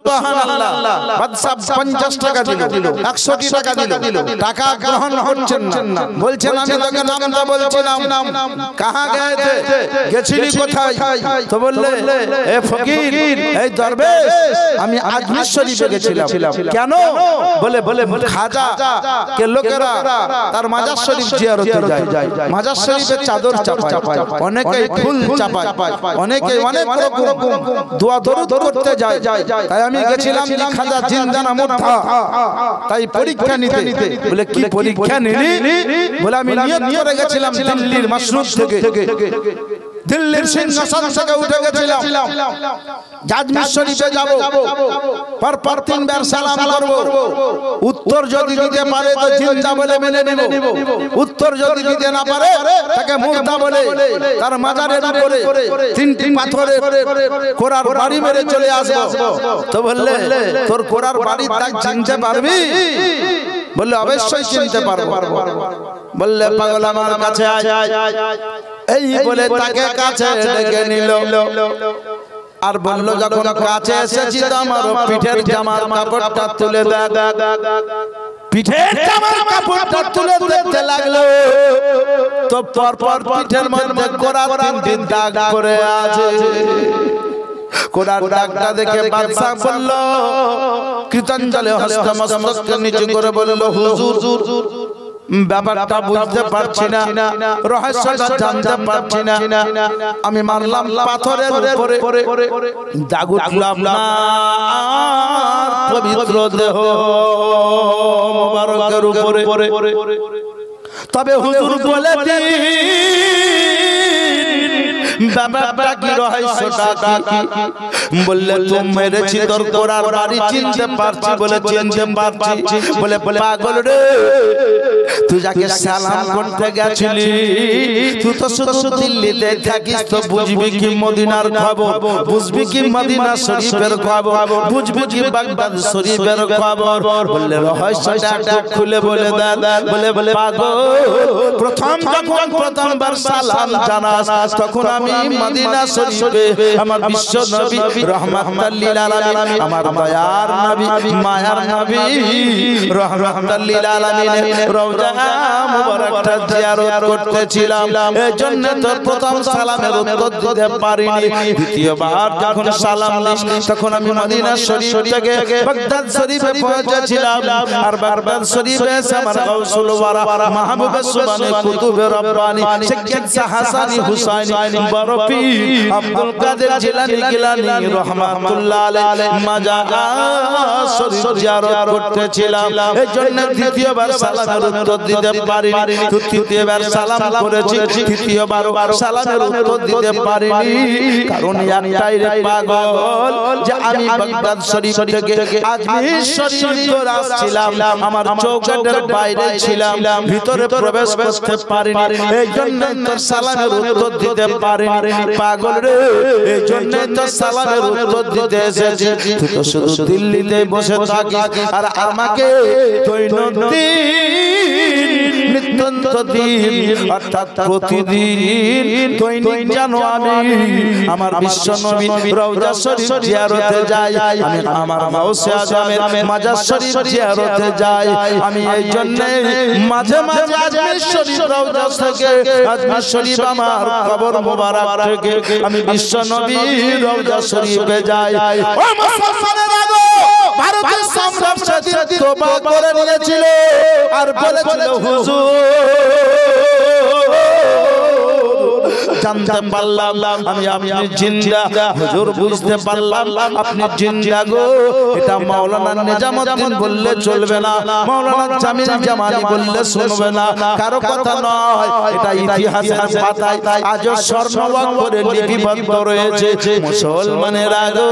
সুবহানাল্লাহ বাদশা 50 টাকা দিল 100 টাকা দিল টাকা গ্রহণ হচ্ছেন না বলছেন আমি তোকে নামটা বলছিলাম কাহা গেছে গেছিলি কোথায় তো বললে এ ফকির এই দরবেশ আমি আজমির শরীফে গেছিলাম কেন বলে খাজা কে লোকেরা তার মাজার শরীফ জিয়ারতে যায় মাজার শরীফে চাদর চাপায় অনেকে ফুল চাপায় অনেকে অনেক রকম দোয়া দরুদ করতে যায় তাই আমি গেছিলাম খাজা জিন্দা না মুর্দা তাই পরীক্ষা নিতে বলে কি পরীক্ষা নিলি বলে আমি নিয়ত করে গেছিলাম দিল্লির মাসরুদ থেকে দিল্লির সিংহাসন থেকে উঠে গেছিলাম আজমির শরীফে যাব পর 3 বার সালাম করব উত্তর যদি দিতে পারে তো জিন্দা বলে মেনে নেব উত্তর যদি দিতে না পারে তাকে মুর্দা বলে তার মাজারের উপরে 3টি পাথরে কোরার বাড়ি মেরে চলে আসব তো বললে তোর কোরার বাড়ির দাগ চিনতে পারবি বললে অবশ্যই চিনতে পারবো বললে পাগল আমার কাছে আয় এই বলে তাকে কাছে ডেকে নিল আর বলল যখন কাছে এসেছি তো আমার পিঠের জামার কাপড়টা তুলে দাও পিঠের জামার কাপড়টা তুলে দিতে লাগলো তো পর পিঠের মধ্যে কোরার 3টি দাগ করে আছে কোরার দাগটা দেখে বাদশা বলল কৃতাঞ্জলি হস্ত মস্তক নিচু করে বলল হুজুর ব্যাপারটা বুঝতে পারছি না রহস্যটা জানতে পারছি না আমি মারলাম পাথরের উপরে দাগ উঠল আপনার পবিত্র দেহ মোবারকের উপরে তবে হুজুর বলে দিন ব্যাপারটা কি রহস্যটা কি বললে তুমি মেরেছি তোর কোরার বাড়ি চিনতে পারছি বলে চিনতে পারছি বলে পাগল রে তুই যাকে সালাম করতে গেছিলি তুই তো শুধু দিল্লিতে থাকিস তো বুঝবি কি মদিনার খবর বুঝবি কি মদিনা শরীফের খবর বুঝবি কি বাগদাদ শরীফের খবর বললে রহস্যটা একটু খুলে বলে দাদা বলে পাগল প্রথমবার সালাম জানাস তখন আমি মদিনা শরীফে আমার বিশ্ব নবী রাহমাতুল লিল আলামিন আমার দয়ার নবী মায়ার নবী রাহমাতুল লিল আলামিন রওজা মুবারকটা জিয়ারত করতেছিলাম এজন্য তো প্রথম সালামের উত্তর দিতে পারিনি দ্বিতীয়বার যখন সালাম নিস তখন আমি মদিনা শরীফ থেকে বাগদাদ শরীফে পৌঁছেছিলাম আর বাগদাদ শরীফে আমার গাউসুল ওয়ারা মাহবুবে সুবহানে কুতুবে রব্বানি শেখ হাসানি হুসাইনি বরফি আব্দুল কাদের জিলানী রাহমাতুল্লাহ আলাইহি মাজার শরীফ জিয়ারত করতেছিলাম এজন্য দ্বিতীয়বার সালামের উত্তর দিতে পারিনি তৃতীয়বার সালাম করেছি তৃতীয়বার সালামের উত্তর দিতে পারিনি কারণ একটাই রে পাগল যে আমি বাগদাদ শরীফ থেকে আজমির শরীফ আসছিলাম আমার চৌকাঠের বাইরে ছিলাম ভিতরে প্রবেশ করতে পারিনি এইজন্য তোর সালামের উত্তর দিতে পারিনি পাগল রে এইজন্য তোর সালামের উত্তর দিতে এসেছি তুই তো শুধু দিল্লিতে বসে থাকিস আর আমাকে দৈনন্দিন নিত্যদিন অর্থাৎ প্রতিদিন দৈনিক জানো আমি আমার বিশ্ব নবী রওজা শরীফ জিয়ারতে যাই আমি আমার গাউসে আজমের মাজার শরীফ জিয়ারতে যাই আমি এই জন্য মাঝে মাঝে আজমির শরীফ রওজা থেকে আজমির শরীফ আমার কবর মোবারক থেকে আমি বিশ্ব নবী রওজা শরীফে যাই ও মুসলমানেরা গো ভারতের সম্রাট সেদিন তওবা করে নিয়েছিল আর বলেছিল হুজুর জানতে পারলাম আমি আপনি জিন্দা হুজুর বুঝতে পারলাম আপনি জিন্দা গো এটা মাওলানা নিজামউদ্দিন বললে চলবে না মাওলানা জামিল জামানি বললে শুনবে না কারো কথা নয় এটা ইতিহাসের পাতায় আজও স্বর্ণাক্ষরে লিপিবদ্ধ রয়েছে মুসলমানেরা গো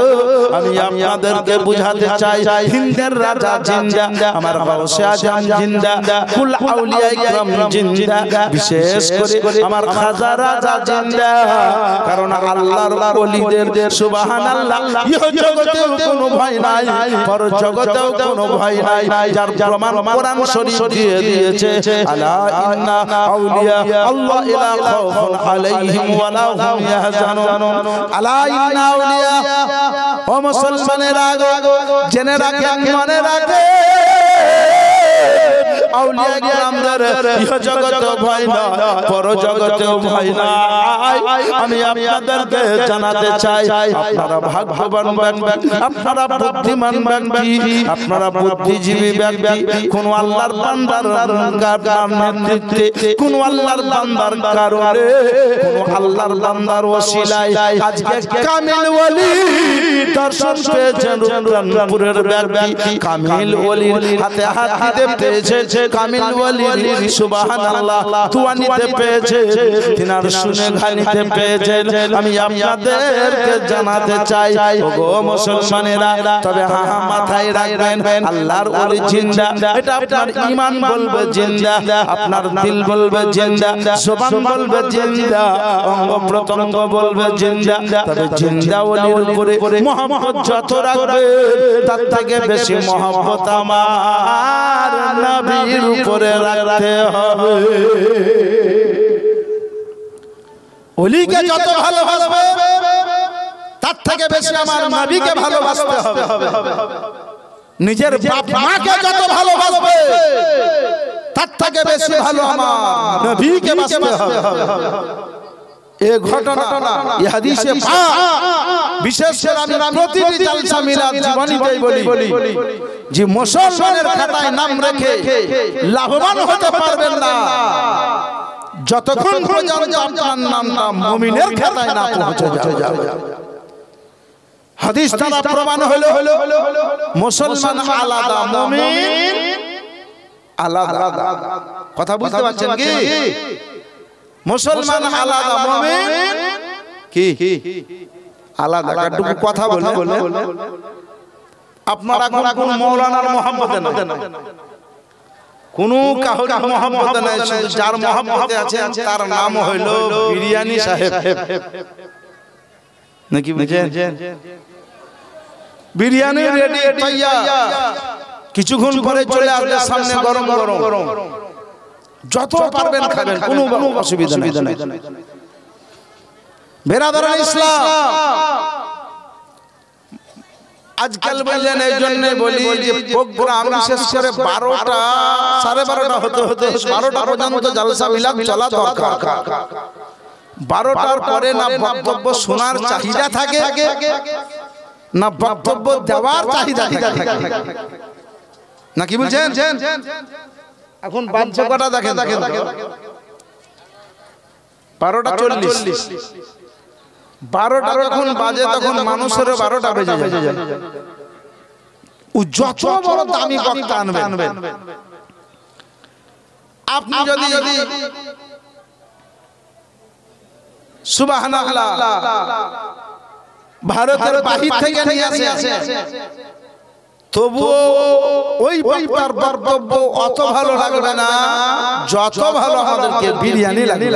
আমি আপনাদেরকে বুঝাতে চাই হিন্দের রাজা জিন্দা আমার গাউসে আজম জিন্দা কুল আউলিয়া ইকরাম জিন্দা বিশেষ করে আমার খাজা রাজা জিন্দা কারণ আল্লাহর ওলিদের সুবহানাল্লাহ ইহ জগতেও কোনো ভয় নাই পর জগতেও কোনো ভয় নাই যার প্রমাণ কোরআন শরীফ দিয়ে দিয়েছে আলা ইন্না আউলিয়া আল্লাহ ইলা খাউফুন আলাইহিম ওয়া লা হুম ইয়াহজানুন আলা ইন্না আউলিয়া ও মুসলমানেরা জেনে রাখেন মনে রাখেন আউলিয়া কিরামদের ইহ জগতেও ভয় না পর জগতেও ভয় নাই আমি আপনাদেরকে জানাতে চাই আপনারা ভাগ্যবান ব্যক্তি আপনারা বুদ্ধিমান ব্যক্তি আপনারা বুদ্ধিজীবী ব্যক্তি কোন আল্লাহর বান্দার নেতৃত্বে কোন আল্লাহর বান্দার কারণে কোন আল্লাহর বান্দার ওসিলায় আজকে কামিল ওলি দর্শন পেয়েছেন রূপপুরের ব্যক্তি কামিল ওলির হাতে হাত দিতে পেয়েছে কামিল ওলি সুবহানাল্লাহ দোয়া নিতে পেয়েছে তিনার শুনে গানিতে পেয়েছে আমি আপনাদেরকে জানাতে চাই ওগো মুসলমানেরা তবে হ্যাঁ মাথায় রাখবেন আল্লাহর ওলি জিন্দা এটা আপনার ঈমান বলবে জিন্দা আপনার দিল বলবে জিন্দা জবান বলবে জিন্দা অঙ্গ প্রত্যঙ্গ বলবে জিন্দা তবে জিন্দা ওলির উপরে মহব্বত যত রাখবে তার থেকে বেশি মহব্বত আমার নবীর উপরে রাখতে হবে ওলিকে যত ভালোবাসবে তার থেকে বেশি আমার নবীকে ভালোবাসতে হবে নিজের বাপ মাকে যত ভালোবাসবে তার থেকে বেশি ভালো আমার নবীকে বাসতে হবে এই ঘটনা এই হাদিসে পাক বিশেষ করে আমি প্রতিটি জালসা মিলাদ জীবনীতেই বলি যে মুসলমানের খাতায় নাম রেখে লাভবান হতে পারবেন না যতক্ষণ পর্যন্ত আপনার নামটা মুমিনের খাতায় না পৌঁছে যাবে হাদিস দ্বারা প্রমাণ হলো মুসলমান আলাদা মুমিন আলাদা কথা বুঝতে পারছেন কি মুসলমান আলাদা মুমিন কি আলাদা একটু কথা বলে আপনারা কোন মাওলানার মহব্বতে না কোন কাহর মহব্বতে নাই শুধু যার মহব্বতে আছে তার নাম হইল বিরিয়ানি সাহেব নাকি বুঝেন বিরিয়ানি রেডি তৈয়ার কিছুক্ষণ পরে চলে আসবে সামনে গরম গরম যত পারবেন খাবেন কোনো অসুবিধা নাই বেরাদার ইসলাম আজকাল বললেন এই জন্য বলি যে প্রোগ্রাম বিশেষ করে 12টা 12:30 হতে 12টা পর্যন্ত জালসা মিলাদ চলা দরকার 12টার পরে না বক্তব্য শোনার চাহিদা থাকে না বক্তব্য দেওয়ার চাহিদা থাকে না কি বলছেন এখন বাজছে কটা দেখেন 12:40 12টা যখন বাজে তখন মানুষের 12টা বেজে যায় ও যত বড় দামি বক্তা আনবেন আপনি যদি সুবহানাল্লাহ ভারতের বাহির থেকে নিয়ে আসে তবুও ওই বক্তার বক্তব্য অত ভালো লাগবে না যত ভালো আমাদেরকে বিরিয়ানি লাগে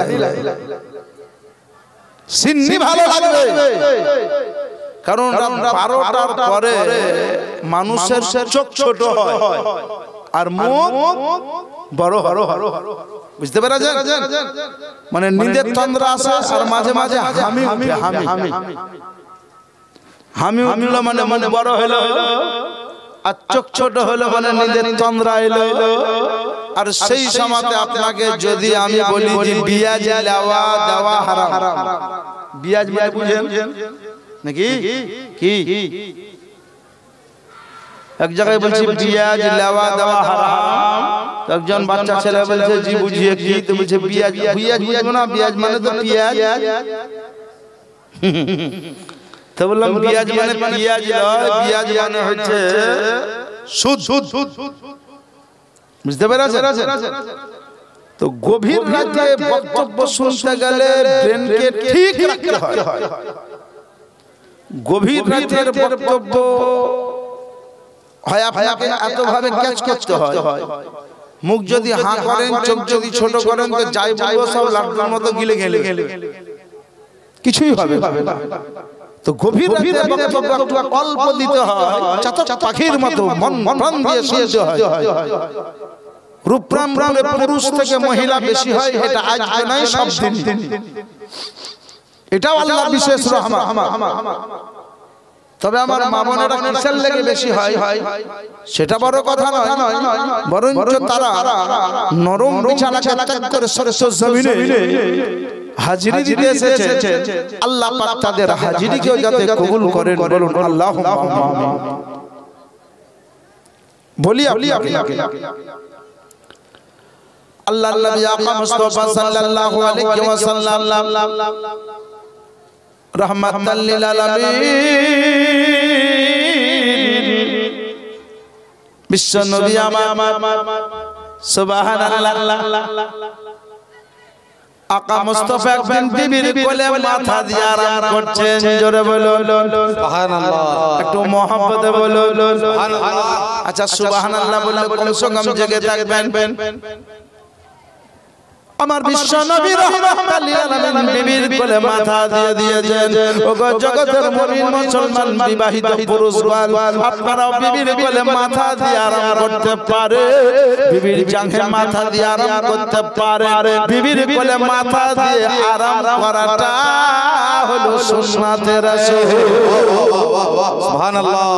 সিন্নি ভালো লাগবে কারণ 12টার পরে মানুষের চোখ ছোট হয় আর মুখ বড় হয় বুঝতে পেরেছেন মানে নিদের তন্দ্রা আসে আর মাঝে মাঝে হামি উঠলো মানে বড় হলো আর চোখ ছোট হলো মানে নিদের তন্দ্রা এলো আর সেই সময়তে আপনাকে যদি আমি বলি যে বিয়াজ লাওয়া দেওয়া হারাম বিয়াজ মানে বুঝেন নাকি কি এক জায়গায় বলছি বিয়াজ লাওয়া দেওয়া হারাম একজন বাচ্চা ছেলে বলছে জি বুঝিয়ে কি তো বলছে বিয়াজ বুঝবো না বিয়াজ মানে তো পেঁয়াজ তো বললাম বিয়াজ মানে পেঁয়াজ নয় বিয়াজ মানে হচ্ছে সুদ বুঝতে পেরেছেন তো গভীর রাতে বক্তব্য শুনতে গেলে ব্রেনকে ঠিক রাখতে হয় গভীর রাতের বক্তব্য হয় আপনাকে এত ভাবে ক্যাচ করতে হয় মুখ যদি হাঁ করেন চোখ যদি ছোট করেন তো যাই বলবো সব লাড্ডুর মতো গিলে গেলে কিছুই হবে না। তো গভীর রাতে বক্তব্য একটু অল্প দিতে হয়, চাতক পাখির মতো মন প্রাণ দিয়ে শুনতে হয়। রূপরাম রামে পুরুষ থেকে মহিলা বেশি হয়, এটা আজকে নয়, সব দিন। এটাও আল্লাহর বিশেষ রহমত। তবে আমার মা বোনেরা কিসের লেগে বেশি হয় সেটা বড় কথা নয়, বরঞ্চ তারা নরম বিছানাকে ত্যাগ করে সরস জমিনে হাজিরি দিতে এসেছে। আল্লাহ পাক তাদের হাজিরিকেও যাতে কবুল করেন, বলুন আল্লাহুম্মা আমিন। বলি আপনাকে আল্লাহর নবী আকা মুস্তাফা সাল্লাল্লাহু আলাইহি ওয়াসাল্লাম রাহমাতাল লিল আলামিন, বিশ্ব নবী আমার সুবহানাল্লাহ, আকা মুস্তাফা একদিন বিবির কোলে মাথা দিয়ে আরাম করছেন। জোরে বলুন সুবহানাল্লাহ, একটু মহব্বতে বলুন সুবহানাল্লাহ। আচ্ছা সুবহানাল্লাহ বললে কমসে কম জেগে থাকবেন। আমার বিশ্ব নবী রাহমাতাল লিল আলামিন বিবির কোলে মাথা দিয়ে দিয়েছেন। ওগো জগতের মুমিন মুসলমান বিবাহিত পুরুষগণ, আপনারাও বিবির কোলে মাথা দিয়ে আরাম করতে পারে, বিবির জাঙ্ঘে মাথা দিয়ে আরাম করতে পারে। বিবির কোলে মাথা দিয়ে আরাম করাটা হলো সুন্নাতে রাসূল। সুবহানাল্লাহ।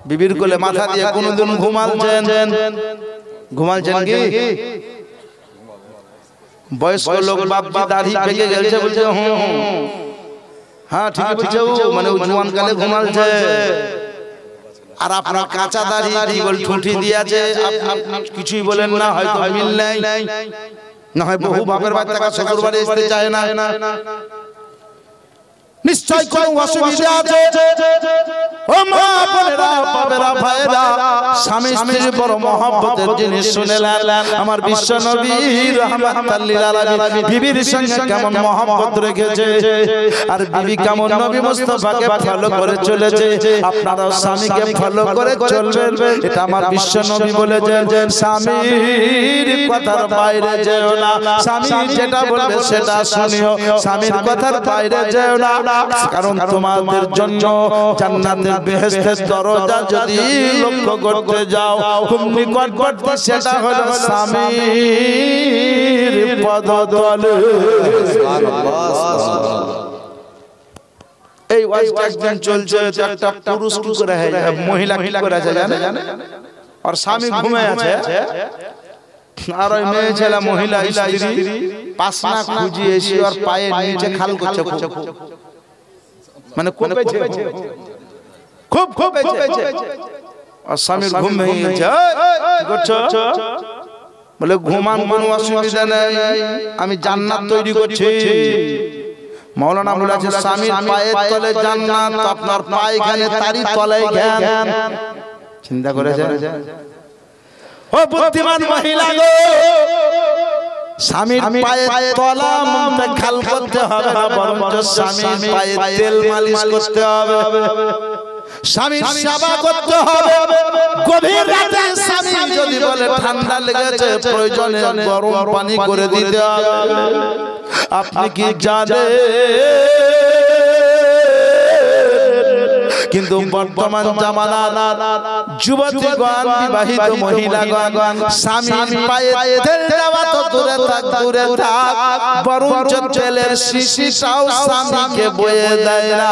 বিবির কোলে মাথা দিয়ে কোনদিন ঘুমালছেন কি? বয়স্ক লোক বাপজি দাড়ি পেকে গেছে বলছে হ্যাঁ ঠিক আছে, মানে জওয়ান কালে ঘুমালছে। আর আপনার কাঁচা দাড়ি বল ঠুঁটি দিয়েছে, আপনি কিছুই বলেন না, হয়তো মিল নাই, না হয় বহু বাপের বাচ্চাকে শ্বশুর বাড়ি আসতে চায় না, নিশ্চয় কোনো অসুবিধা আছে। ও মা বোনেরা, বাবারা, ভাইরা, স্বামী স্ত্রীর বড় মহব্বতের জিনিস শুনেলেন। আমার বিশ্ব নবী রাহমাতাল লিল আলামিন বিবির সঙ্গে কেমন মহব্বত রেখেছে, আর বিবি কেমন নবী মুস্তাফাকে ফলো করে চলেছে। আপনারাও স্বামীকে ফলো করে চলবেন, এটা আমার বিশ্ব নবী বলেছেন। স্বামীর কথার বাইরে যেও না, স্বামী যেটা বলবে সেটা শুনিও, স্বামীর কথার বাইরে যেও না, কারণ তোমাদের জন্য জান্নাতের বেহেশতের দরজা যদি লক্ষ্য করতে যাও, খুব নিকটবর্তী সেটা হলো স্বামীর পদতলে। এই ওয়াজটা একদিন চলছে, একটা পুরুষ কি করে হয়, মহিলা কি করে আছে জানে, আর স্বামী ঘুমে আছে, আর ওই মেয়ে ছেলে মহিলা স্ত্রী পাসনা খুঁজিয়ে এসে আর পায়ের নিচে খাল করছে, মানে কোপেছে, খুব কোপেছে। আর স্বামীর ঘুম ভেঙে গেছে। কি করছো? বলে ঘুমান, কোনো অসুবিধা নেই, আমি জান্নাত তৈরি করছি। মাওলানা বলেছে স্বামীর পায়ের তলে জান্নাত, আপনার পায়খানে তারই তলায় জ্ঞান। চিন্তা করেছেন? ও বুদ্ধিমান মহিলা গো, স্বামীর পায়ের তলা খাল করতে হবে না, বরঞ্চ স্বামীর পায়ে তেল মালিশ করতে হবে, স্বামীর সেবা করতে হবে। গভীর রাতে স্বামী যদি বলে ঠান্ডা লেগেছে, প্রয়োজনে গরম পানি করে দিতে হবে। আপনি কি জানেন? কিন্তু বর্তমান জামানার যুবতীগণ, বিবাহিত মহিলাগণ স্বামীর পায়ে তেল দেওয়া তো দূরে থাক, বরঞ্চ তেলের শিশিটাও স্বামীকে বয়ে দেয় না।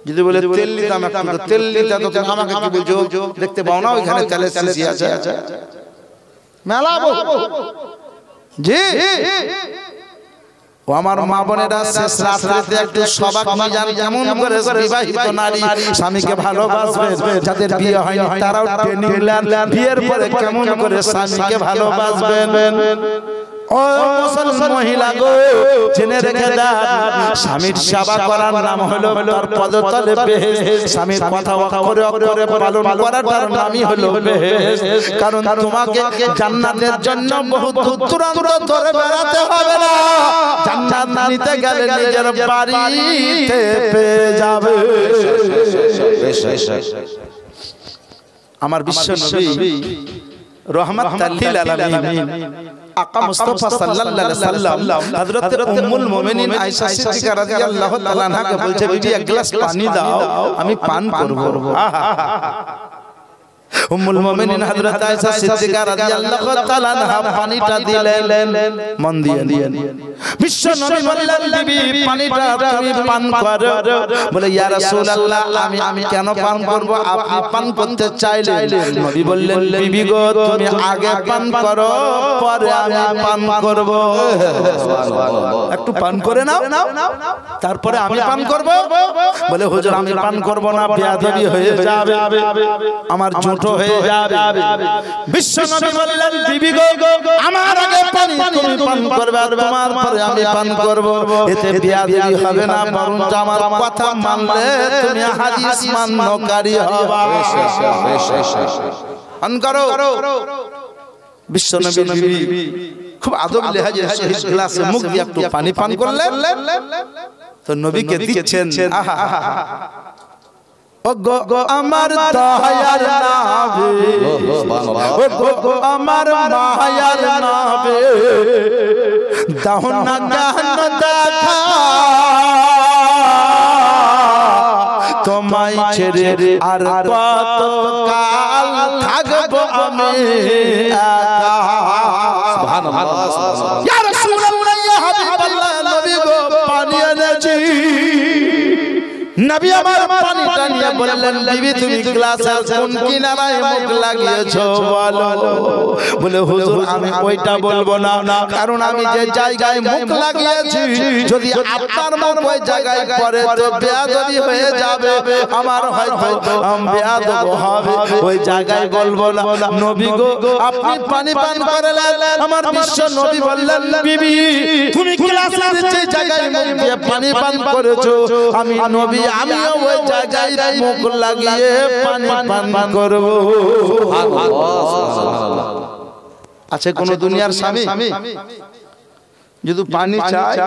যদি বলে তেল নিতাম, তেল নিতে তো আমাকে কি বলছো, দেখতে পাও না ওইখানে তেলের শিশি আছে, মেলাবো জি। ও আমার মা বোনেরা, শেষ রাত্রিতে একটু সবাক মিজান কেমন করে বিবাহিত নারী স্বামীকে ভালোবাসবে, যাদের বিয়ে হয়নি তারাও ট্রেনিং নেন, বিয়ের পরে কেমন করে স্বামীকে ভালোবাসবেন। ও মুসলমান মহিলা গো, জেনে রেখে দাও, স্বামীর সেবা করার নাম হলো তার পদতলে বেহেশত। স্বামীর কথা অক্ষরে অক্ষরে পালন করার নামই হলো বেহেশত। কারণ তোমাকে জান্নাতের জন্য বহু দূর দূরান্ত ধরে বেড়াতে হবে না, জান্নাত নিতে গেলে নিজের বাড়িতে পেয়ে যাবে। আমার বিশ্ব নবী रहमत लिल आलमीन आका मुस्तफा सल्लल्लाहु अलैहि वसल्लम हजरत उम्मुल मोमिनिन आयशा सिद्दीका রাদিয়াল্লাহু তাআলা আনহাকে বলছে বিবি এক গ্লাস পানি দাও আমি পান করব উম্মুল মোমিনিন হযরত আয়েশা সিদ্দিকা রাদিয়াল্লাহু তাআলা আনহা পানিটা দিলেন মন দিয়ে বিশ্ব নবী বললেন বিবি পানিটা তুমি পান করো বলে ইয়া রাসূলুল্লাহ আমি কেন পান করব আপনি পান করতে চাইলেন নবী বললেন বিবি গো তুমি আগে পান করো পরে আমি পান করব সুবহানাল্লাহ একটু পান করে নাও তারপরে আমি পান করব বলে হুজুর আমি পান করব না বেয়াদবি হয়ে যাবে আমার ছোট হয়ে যাবে বিশ্ব নবী বললেন বিবি গো আমার আগে পানি তুমি পান করবে আর তোমার পরে আমি পান করব এতে বেয়াদবি হবে না বরং আমার কথা মানলে তুমি হাদিস মান্যকারী হবা পান করো বিশ্ব নবী বিবি খুব আদব লেহাজে সহিত গ্লাসে মুখ দিয়ে একটু পানি পান করলেন তো নবীকে দিচ্ছেন আহা ওগো আমার দয়ার নবী ওগো আমার মায়ার নবী দাও না জান দেখা তোমায় ছেড়ে আর কত কাল থাকবো আমি একা সুবহানাল্লাহ ইয়া রাসূলুল্লাহ ইয়া হাবিবাল্লাহ নবী গো পানি এনেছি নবী আমার পানিটা নিয়ে বললেন বিবি তুমি গ্লাসের কোন কিনারায় মুখ লাগিয়েছো বলো বলে হুজুর আমি ওইটা বলবো না কারণ আমি যে জায়গায় মুখ লাগিয়েছি যদি আপনার মুখ ওই জায়গায় পড়ে তো বেয়াদবি হয়ে যাবে আমার হয়তো বেয়াদব হবে ওই জায়গায় বলবো না নবী গো আপনি পানি পান করলেন আমার বিশ্ব নবী বললেন বিবি তুমি গ্লাসের যে জায়গায় মুখ দিয়ে পানি পান করেছো আমি নবী আমিও ওই জায়গায় মুখ লাগিয়ে পানি পান করব সুবহানাল্লাহ আছে কোন দুনিয়ার স্বামী যদি পানি চায়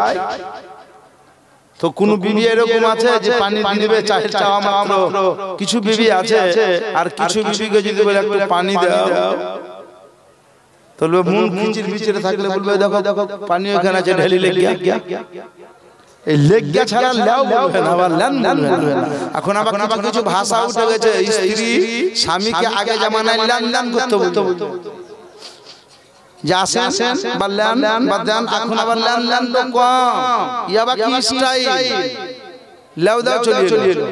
তো কোন বিবি এরকম আছে যে পানি দিবে চাওয়া মাত্র কিছু বিবি আছে আর কিছু বিবিকে যদি বলে একটু পানি দাও তাহলে মন খিচির বিচিরে থাকলে বলবে দেখো পানি ওখানে আছে ঢেলি লেগে গিয়া এই লেগা ছাড়া লাও বলবে না আবার লান বলবে না এখন আবার কিছু ভাষা উঠে গেছে স্ত্রী স্বামীকে আগে জামানায় লান করতে বলতো যে আসেন বা লান বা জান এখন আবার লান তো কম ইয়াবা কি স্টাইল লাও দাও চলিয়ে এলো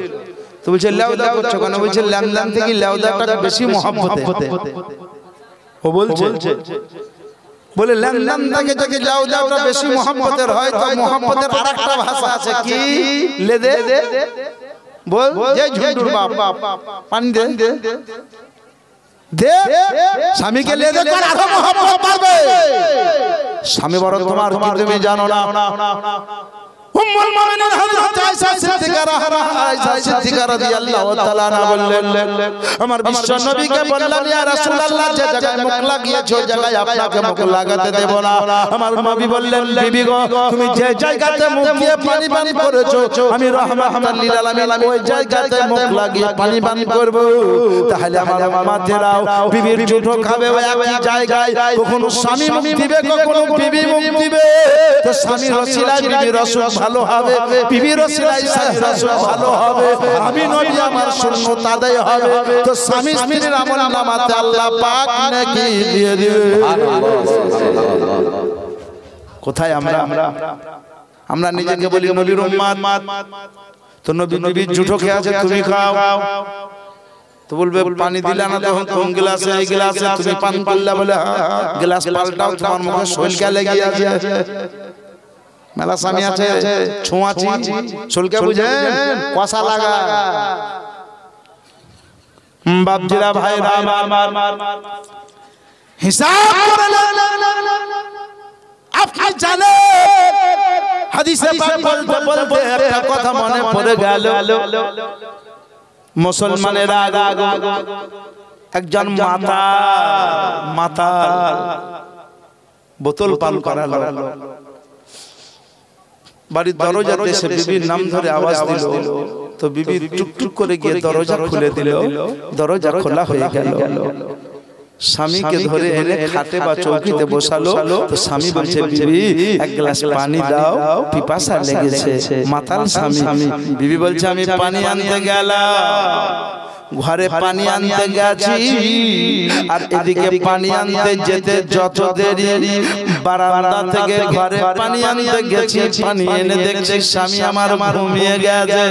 তো বলছে লাও দাও করছো কেন বলছে লান থেকে লাও দাওটা বেশি মহব্বতে ও বলছে বলে লান থেকে থেকে যাও যাওটা বেশি মহব্বতের হয় তো মহব্বতের আরেকটা ভাষা আছে কি লে দে বল যে ঝুন্ডুর বাপ পানি দে দে স্বামীকে লে দে কর আরো মহব্বত পাবে স্বামী বড় তোমার কি তুমি জানো না উম্মুল মুমিনিন হযরত আয়েশা সিদ্দিকা রাদিয়াল্লাহু তাআলা আনহা বললেন আমার বিশ্ব নবীকে বললাম ইয়া রাসূলুল্লাহ যে জায়গায় মুখ লাগিয়েছো জায়গায় আপনাকে মুখ লাগাতে দেব না আমার নবী বললেন বিবি গো তুমি যে জায়গাতে মুখ দিয়ে পানি করেছো আমি রাহমাতাল লিল আলামিন ওই জায়গাতে মুখ লাগিয়ে পানি করব তাহলে আমার মাতেরাও বিবির জুঠো খাবে ওই একই জায়গায় কখনো স্বামী মুখ দিবে কখনো বিবি মুখ দিবে তো স্বামীর ওসিলায় বিবির রাসূল ভালো হবে বিবির ওসিলায় রাসূল ভালো হবে আমি নবী আমার সুন্নাত আদায় হবে তো স্বামী স্ত্রীর আমলনামাতে আল্লাহ পাক নেকি দিয়ে দিবে কোথায় আমরা নিজেকে বলি নবীর উম্মত তো নবী নবী জুঠো খেয়ে আছে তুমি খাও তো বলবে পানি দিলা না তখন কোন গ্লাসে এই গ্লাসে তুমি পান করলা বলে গ্লাস পাল্টাও তোমার মুখে শৈলকা লেগে আছে মেলা স্বামী আছে ছোঁয়াছি শৈলকা বুঝেন কষা লাগা বাপজিরা ভাইরা আমার হিসাব করে আপনি জানেন হাদিসে পাক বলতে একটা কথা মনে পড়ে গেল মুসলমানেরা একজন মাতা বোতল পান করালো বাড়ির দরজাতে সে বিবির নাম ধরে আওয়াজ দিল তো বিবি টুকটুক করে গিয়ে দরজা খুলে দিল দরজা খোলা হয়ে গেল স্বামীকে ধরে এনে খাটে বা চৌকিতে বসালো। তো স্বামী বলছে, বিবি এক গ্লাস পানি দাও, পিপাসা লেগেছে। মাতাল স্বামী। বিবি বলছে, আমি পানি আনতে গেলাম, ঘরে পানি আনতে গেছি, আর এদিকে পানি আনতে যেতে যত দেরি, বারান্দা থেকে ঘরে পানি আনতে গেছি, পানি এনে দেখছি স্বামী আমার ঘুমিয়ে গেছে।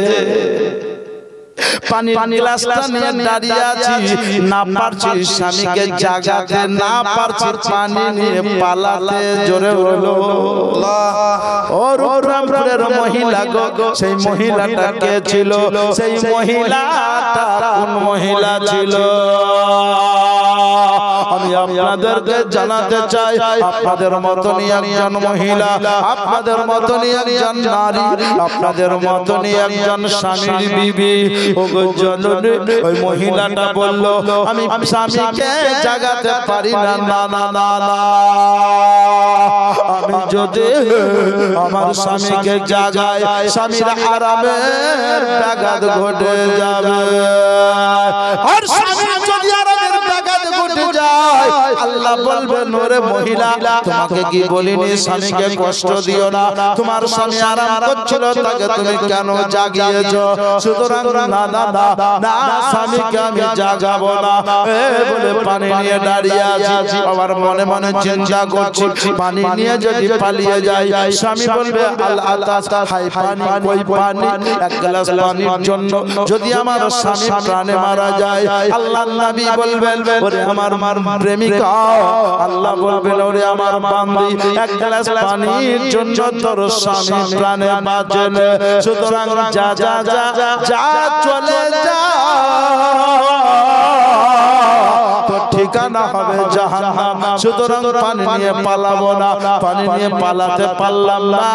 পানি গ্লাসটা নিয়ে দাঁড়িয়ে আছি, না পারছি স্বামীকে জাগাতে, না পারছি পানি নিয়ে পালাতে। জোরে বলো ও রূপরামপুরের মহিলা গো, সেই মহিলাটা কে ছিল? সেই মহিলাটা কোন মহিলা ছিল? আমি আপনাদেরকে জানাতে চাই, আপনাদের মতনই একজন মহিলা, আপনাদের মতনই একজন নারী, আপনাদের মতনই একজন স্বামীর বিবি। ওগো জননী, ওই মহিলাটা বলল, আমি স্বামীকে জাগাতে পারি না, না না না না, আমি যদি আমার স্বামীকে জাগাই, স্বামীর আরামের ব্যাঘাত ঘটে যাবে। আর স্বামীর যদি আরামের ব্যাঘাত ঘটে যায়, আল্লাহ বলবেন, ওরে মহিলা, তোমাকে কি বলিনি স্বামীকে কষ্ট দিও না? তোমার স্বামী আরাম করছিল, তাকে তুমি কেন জাগিয়েছো? সুতরাং না না না না, স্বামীকে আমি জাগাবো না। বলে পানি নিয়ে দাঁড়িয়ে আছি, আবার মনে মনে চিন্তা করছি, পানি নিয়ে যদি পালিয়ে যাই, স্বামী বলবে, আল্লাহ হাই পানি, কই পানি? এক গ্লাস পানির জন্য যদি আমার স্বামী প্রাণে মারা যায়, আল্লাহর নবী বলবেন, ওরে আমার প্রেমিকা, আল্লাহ বলবেন, ওরে আমার বান্দি, এক গ্লাস পানির জন্য তোর স্বামী প্রাণে বাঁচে। সুতরাং যা যা যা যা, চলে যা, ঠিকানা হবে জাহান্নাম। সুতরাং পানি নিয়ে পালাবো না, পানি নিয়ে পালাতে পারলাম না,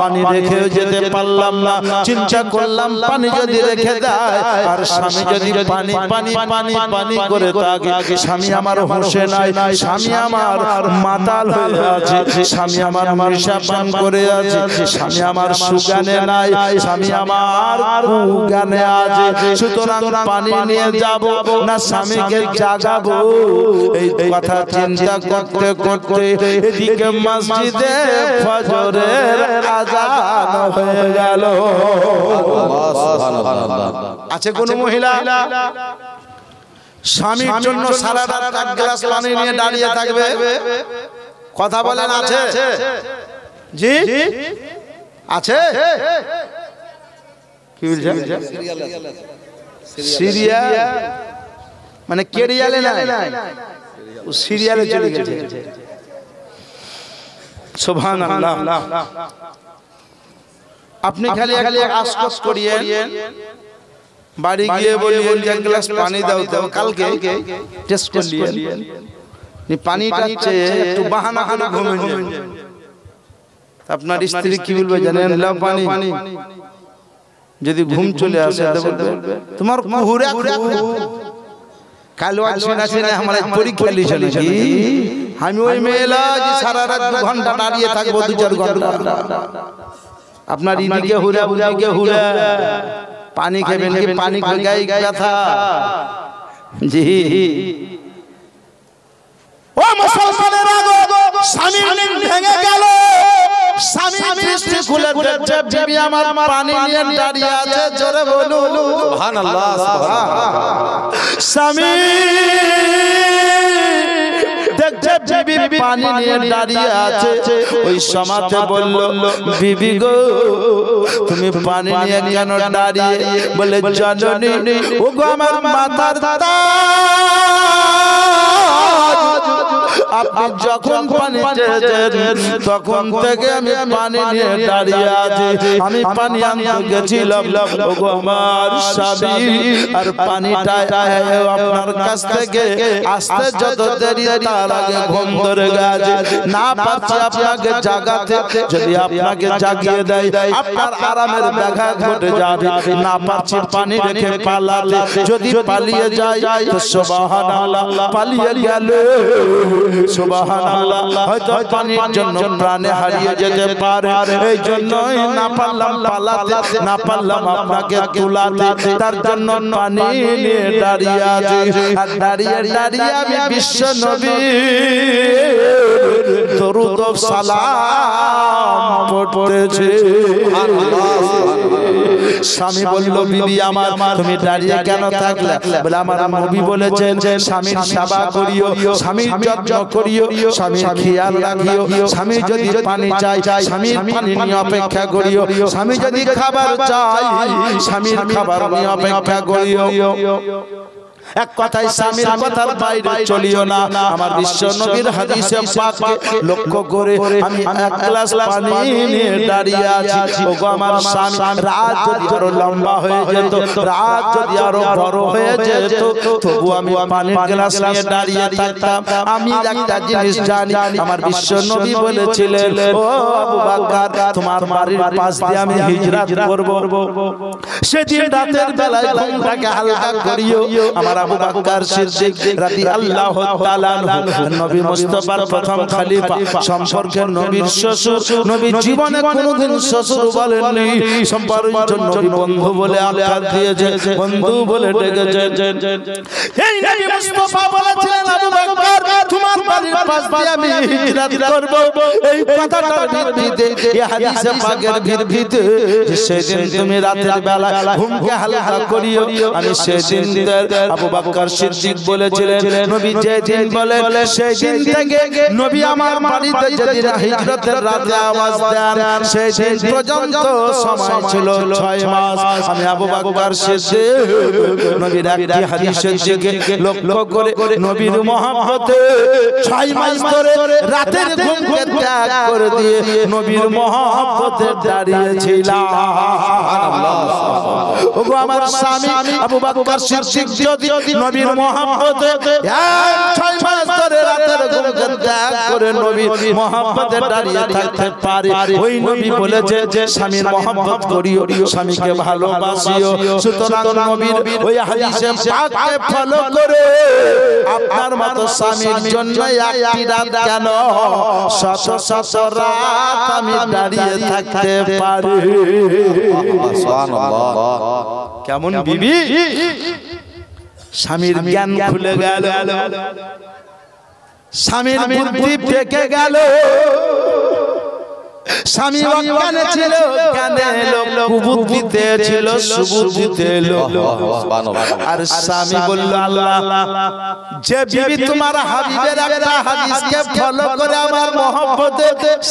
পানি রেখেও যেতে পারলাম না। চিন্তা করলাম, পানি যদি রেখে দেয়, আর স্বামী যদি পানি পানি পানি পানি করে থাকে, স্বামী আমার হোশে নাই, স্বামী আমার মাতাল হয়ে আছে, স্বামী আমার নেশা পান করে আছে, স্বামী আমার সুগানে নাই, স্বামী আমার কুগানে আছে। সুতরাং পানি নিয়ে যাব না স্বামীকে জাগাবো, এই কথা চিন্তা করতে করতে এদিকে মসজিদে ফজরের আযান হয়ে গেল। আছে কোন মহিলা স্বামীর জন্য সারা রাত এক গ্লাস পানি নিয়ে দাঁড়িয়ে থাকবে? কথা বলেন, আছে? জি আছে? কি বলছেন? সিরিয়াল মানে কেরিয়ালে না, ও সিরিয়ালে চলে গেছে। সুবহানাল্লাহ। আপনি খালি আশকস করিয়েন, বাড়ি গিয়ে বলবেন এক গ্লাস পানি দাও তো, কালকে টেস্ট করলেন, পানিটা চেয়ে একটু বাহানা করে ঘুমিয়ে যাবেন। আপনার স্ত্রী কি বলবে জানেন? লাও পানি। যদি ঘুম চলে আসে তোমার কুহুরা কালো আসে না, আমার পরীক্ষা লিখে নাকি আমি ওই মেয়েলা যে সারা রাত 2 ঘন্টা দাঁড়িয়ে থাকবো, 2-4 ঘন্টা। আপনার ইদিকে হুরা উদিকে হুরা, পানি খাবেন কি? পানি খাই ব্যথা। জি ও মুসলমানের আগো, স্বামীর নিন ভেঙে গেল, স্বামী দৃষ্টি খুলে দেখছে বিবি আমার পানি নিয়ে দাঁড়িয়ে আছে। জোরে বলুন সুবহানাল্লাহ, সুবহানাল্লাহ। স্বামী দেখছে বিবি পানি নিয়ে দাঁড়িয়ে আছে, ওই সমাতে বলল, বিবি গো তুমি পানি নিয়ে কেন দাঁড়িয়ে? বলে, জননী ও গো আমার মাথার দাদা, আপনি যখন পানি চেয়েছেন তখন থেকে আমি পানি নিয়ে দাঁড়িয়ে আছি। আমি পানি আনতে গেছিলাম, ওগো আমার স্বামী, আর পানিটা আপনার কাছ থেকে আসতে যত দেরি, তার আগে ঘুম ধরে গেছে, না পারছি আপনাকে জাগাতে। যদি আপনাকে জাগিয়ে দেয়, আপনার আরামের ব্যাঘাত ঘটে যাবে। না পারছি পানি রেখে পালাতে, যদি পালিয়ে যায় তো সুবহানাল্লাহ, পালিয়ে গেল। সুবহানাল্লাহ হয়তো পানির জন্য প্রাণে হারিয়ে যেতে পারে এই জন্যই না পারলাম পালাতে না পারলাম আপনাকে তুলাতে তার জন্য পানি নিয়ে দাঁড়িয়ে আছি আর দাঁড়িয়ে দাঁড়িয়ে আমি বিশ্ব নবী দরুদ ও সালাম পড়তেছি স্বামী বলল বিবি আমার তুমি দাঁড়িয়ে কেন থাকলে বলে আমার নবী বলেছেন স্বামীর সেবা করিও স্বামীর যত্ন করিও স্বামীর খেয়াল রাখিও স্বামী যদি পানি চাই স্বামীর পানি নিয়ে অপেক্ষা করিও স্বামী যদি খাবার চাই স্বামীর খাবার নিয়ে অপেক্ষা করিও এক কথায় স্বামীর কথার বাইরে চলিও না আমার বিশ্ব নবীর হাদিসে পাককে লক্ষ্য করে আমি এক গ্লাস পানি নিয়ে দাঁড়িয়ে আছি ওগো আমার স্বামী রাত যদি আরো লম্বা হয়ে যেত রাত যদি আরো বড় হয়ে যেত তবু আমি পানির গ্লাস নিয়ে দাঁড়িয়ে থাকতাম আমি একটা জিনিস জানি আমার বিশ্ব নবী বলেছিলেন ও আবু বকর তোমার বাড়ির পাশ দিয়ে আমি হিজরত করব সেদিন রাতের বেলায় ঘুমটাকে হালকা করিও আমার আবু বকর সিদ্দিক রাদিয়াল্লাহু তাআলা আনহু নবী মুস্তাফার প্রথম খলিফা সম্পর্কে নবীর শ্বশুর নবী জীবনে কোনোদিন শ্বশুর বলেননি সম্পর্কের জন্য নবী বন্ধু বলে আখ্যা দিয়েছে বন্ধু বলে ডেকেছেন এই নবী মুস্তাফা বলেছিলেন আবু বকর তোমার বাড়ির পাশ দিয়ে আমি হিজরত করব এই কথাটার ভিত্তিতে এই হাদিসে পাকের ভিত্তিতে সেদিন তুমি রাতের বেলা ঘুমকে হালকা করিও আমি সেদিন আবু বকর সিদ্দিক বলেছিলেন নবী যেদিন বলেন সেই দিন থেকে নবী আমার বাড়িতে যেদিন হিজরতের রাতে আওয়াজ দেন সেই দিন পর্যন্ত সময় ছিল 6 মাস আমি আবু বকর সিদ্দিক নবীর একটি হাদিসের দিকে লক্ষ্য করে নবীর মহব্বতে 6 মাস ধরে রাতের ঘুমকে ত্যাগ করে দিয়ে নবীর মহব্বতে দাঁড়িয়েছিলাম সুবহানাল্লাহ ওগো আমার স্বামী আবু বকর সিদ্দিক যদি নবীর মহব্বতে 6 মাস ধরে রাতের ঘুমকে ত্যাগ করে নবীর মহব্বতে দাঁড়িয়ে থাকতে পারে ওই নবী বলেছে যে স্বামীর মহব্বত করিও স্বামীকে ভালোবাসিও সুতরাং নবীর ওই হাদিসে পাককে ফলো করে আপনার মতো স্বামীর জন্য একটি রাত কেন শত শত রাত আমি দাঁড়িয়ে থাকতে পারি সুবহানাল্লাহ কেমন বিবি স্বামীর জ্ঞান খুলে গেল স্বামীর বুদ্ধি পেকে গেল স্বামী অজ্ঞানে ছিল জ্ঞানে এলো কুবুদ্ধিতে ছিল সুবুদ্ধিতে এলো আর স্বামী বলল আল্লাহ যে বিবি তোমার হাবিবের একটা হাদিসকে ফলো করে আমার মহব্বতে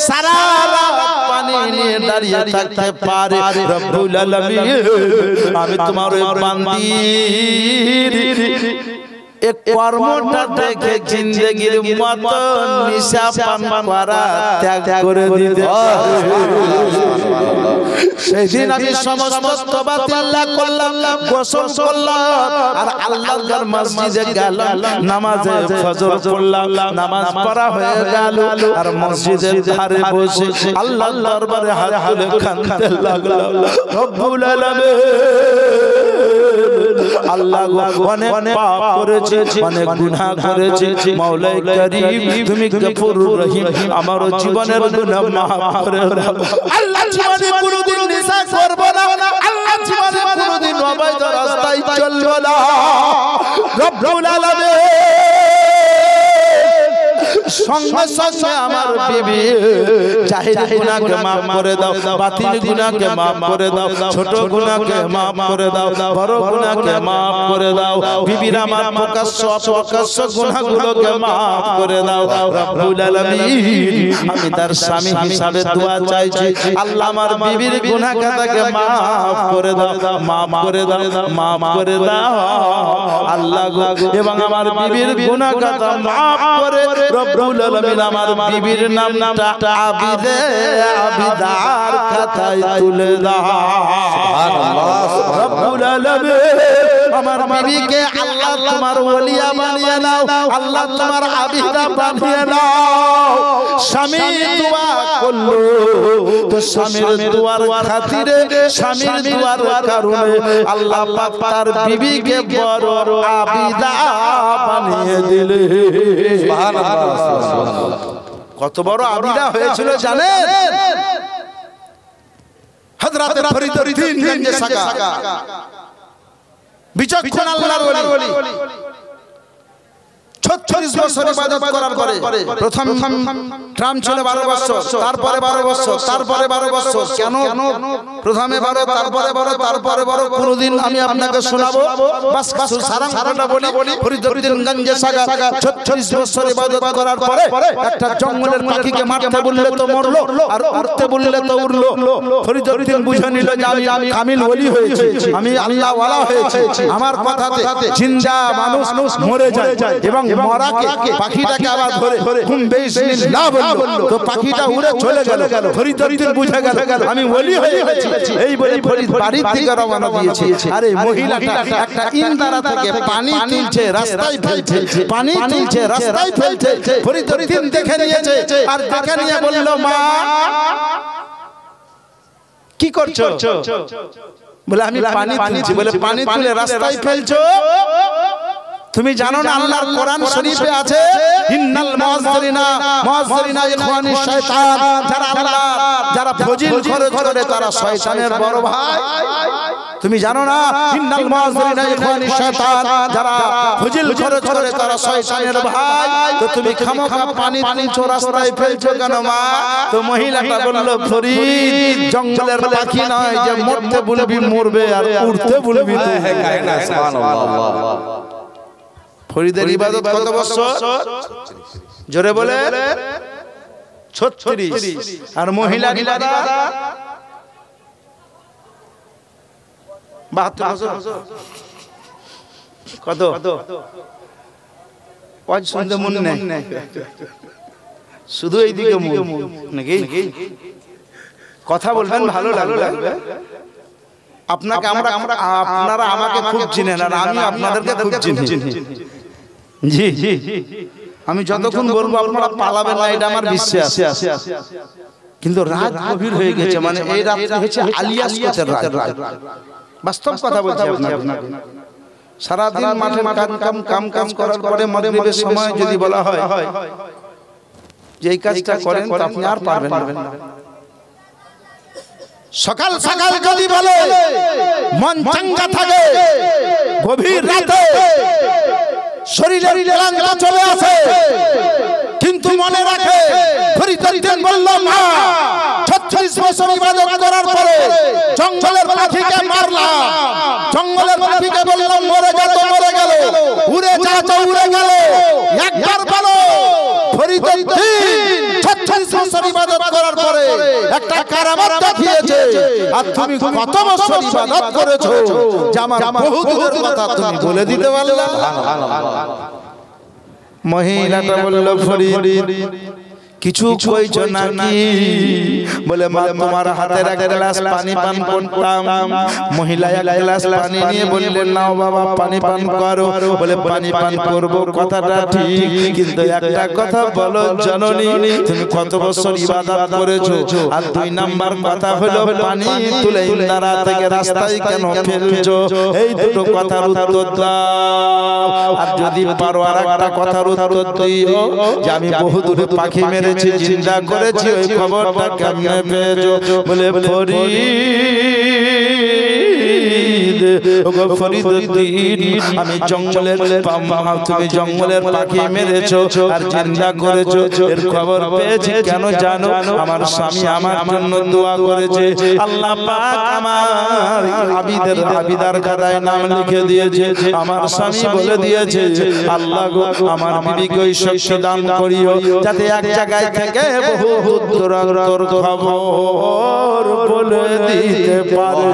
সারা রাত পানি নিয়ে দাঁড়িয়ে থাকতে পারে রব্বুল আলামিন আমি তোমার ওই বান্দির এক কর্মটা দেখে জিন্দেগির মত নিশা পান করা ত্যাগ করে দিতে সেদিন আমি সমস্ত তওবা করলাম গোসল করলাম আর আল্লাহর মসজিদে গেলাম নামাজে ফজর পড়লাম নামাজ পড়া হয়ে গেল আর মসজিদের ধারে বসে আল্লাহর দরবারে হাত তুলে কাঁদতে লাগলাম রব্বুল আলামিন আল্লাহ অনেক পাপ করেছে অনেক গুনাহ করেছে মাওলাই করিম তুমি গফুরুর রহিম আমার জীবনের গুনাহ maaf করে দাও আল্লাহ জীবনে কোনোদিন নেশা করব না আল্লাহ জীবনে কোনোদিন অবৈধ রাস্তায় চলব না রব্বুল আলামিন সঙ্গে সঙ্গে আমার বিবি জাহির গুনাহকে maaf করে দাও বাতিল গুনাহকে maaf করে দাও ছোট গুনাহকে maaf করে দাও বড় গুনাহকে maaf করে দাও বিবির আমার প্রকাশ্য অপ্রকাশ্য গুনাহগুলোকে maaf করে দাও রব্বুল আলামিন আমি তার স্বামী হিসাবে দোয়া চাইছি আল্লাহ আমার বিবির গুনাহ খাতাকে maaf করে দাও maaf করে দাও maaf করে দাও আল্লাহ গো এবং আমার বিবির গুনাহ খাতা maaf করে রব্বুল আলামিন আমার বিবির নামটা আবিদে আবিদার খাতায় তুলে দাও সুবহানাল্লাহ রব্বুল আলামিন আমার বিবিকে আল্লাহ তোমার ওলিয়া বানিয়ে নাও, আল্লাহ তোমার আবিদা বানিয়ে নাও। স্বামী দোয়া করলো, তো স্বামীর দোয়ার খাতিরে, স্বামীর দোয়ার কারণে আল্লাহ পাক তার বিবিকে বড় আবিদা বানিয়ে দিলেন। সুবহানাল্লাহ। কত বড় আবিদা হয়েছিল জানেন? হযরত ফরিদউদ্দীন গঞ্জে সাকা বিচক্ষণ আল্লাহর ওলি 36 বছর ইবাদত করার পরে প্রথম টার্ম ছিল 12 বছর, তারপরে 12 বছর, তারপরে 12 বছর। কেন প্রথমে 12, তারপরে 12, তারপরে 12? কোনদিন আমি আপনাকে শোনাবো। বাস সারাটা বলি। ফরিদউদ্দীন গঞ্জে সাকা 36 বছর ইবাদত করার পরে একটা জঙ্গলের পাখিকে মারতে বললে তো মরলো, আর উড়তে বললে তো উড়লো। ফরিদউদ্দীন বুঝে নিল যে আমি কামিল ওলি হয়েছি, আমি আল্লাহ ওয়ালা হয়েছি। আমার কথাতে জিন্দা মানুষ মরে যায় এবং মরাকে পাখিটাকে আবার ধরে হুম বিসমিল্লাহ বলল, তো পাখিটা উড়ে চলে গেল। ফরিদউদ্দীন বুঝে গেল আমি ওলি হয়ে গেছি। এই বলে ফরিদ বাড়ির দিকে রওনা দিয়েছে। আরে মহিলাটা একটা ইন্দারা থেকে পানি তুলছে, রাস্তায় ফেলছে, পানি তুলছে, রাস্তায় ফেলছে। ফরিদউদ্দীন দেখে নিয়েছে, আর দেখে নিয়ে বলল, মা কি করছো? বলে আমি পানি তুলছি। বলে পানি তুলে রাস্তায় ফেলছো? তুমি জানো না আল্লাহর কোরআন শরীফে আছে ইন্নাল মুআযযিরিনা ইখওয়ানিশ শাইতান, যারা ফজিল খরচ করে তারা শয়তানের বড় ভাই। তুমি জানো না ইন্নাল মুআযযিরিনা ইখওয়ানিশ শাইতান, যারা ফজিল খরচ করে তারা শয়তানের ভাই। তো তুমি খামোখা পানি তুলছো, রাস্তায় ফেলছো কেন মা? তো মহিলাটা বলল, ফরিদ জঙ্গলের পাখি নয় যে মরতে বলবি মরবে আর উড়তে বলবি তো গায় না। সুবহানাল্লাহ। ফরিদের ইবাদত কত বছর? জোরে বলে 36। আর মহিলার ইবাদত 72 বছর। কত? ওয়াজ শুনতে মন নেই, শুধু এইদিকে মুখ নাকি? কথা বলবেন ভালো লাগবে। আপনাকে আপনারা আমাকে খুব চিনেন, আর আমি আপনাদেরকে খুব চিনি। জি আমি যতক্ষণ বলবো আপনারা পালাবেন না, এটা আমার বিশ্বাস। কিন্তু রাত গভীর হয়ে গেছে, মানে এই রাত হচ্ছে আলিয়াস কোচের রাত। বাস্তব কথা বলছি আপনাকে। সারাদিন মাঠে কাম করার পরে মাগরিবের সময় যদি বলা হয় যে এই কাজটা করেন, তো আপনি আর পারবেন না। সকাল সকাল যদি বলে মন চাঙ্গা থাকে, গভীর রাতে শরীরের ক্লান্ত চলে আসে, কিন্তু মনে রাখে ফরিদউদ্দীন বলল, মা 36 বছর ইবাদত করার পরে জঙ্গলের পাখিকে মারলাম, জঙ্গলের পাখিকে বললাম মরে গেল, মরে গেল, উড়ে যা তো উড়ে গেল। একবার বলো ফরিদউদ্দীন 36 বছর ইবাদত করার পরে একটা কারামত দেখিয়েছে, আর তুমি কত বছর ইবাদত করেছো যে আমার বহু দূরের কথা তুমি বলে দিতে পারলে? মহিলাটা বলল, ফরিদ কিছু কইছো নাকি? বলে মা তোমার হাতের এক গ্লাস পানি পান করতাম। মহিলা এক গ্লাস পানি নিয়ে বললেন, নাও বাবা পানি পান করো। বলে পানি পান করব, কথাটা ঠিক, কিন্তু একটা কথা বলো জননী, তুমি কত বছর ইবাদত করেছো? আর 2 নাম্বার কথা হলো পানি তুলে ইন্দারা থেকে রাস্তায় কেন ফেলছো? এই দুটো কথার উত্তর দাও। আর যদি পারো আর একটা কথার উত্তর দিও যে আমি বহু দূরে পাখি মেরে জিন্দা করেছি, ওই খবরটা কেমনে পেয়েছো? বলে ফরিদউদ্দীন আমি জঙ্গলের তুমি জঙ্গলের পাখি মেরেছো আর জিন্দা করেছো, এর খবর পেয়েছি। কেন জানো? আমার স্বামী আমার জন্য দোয়া করেছে, আল্লাহ পাক আমার আবিদার খাতায় নাম লিখে দিয়েছে। আমার স্বামী বলে দিয়েছে, আল্লাহ গো আমার বিবিকে ওই শস্য দান করিও, যাতে এক জায়গায় থেকে বহু দূরান্তর খবর বলে দিতে পারে।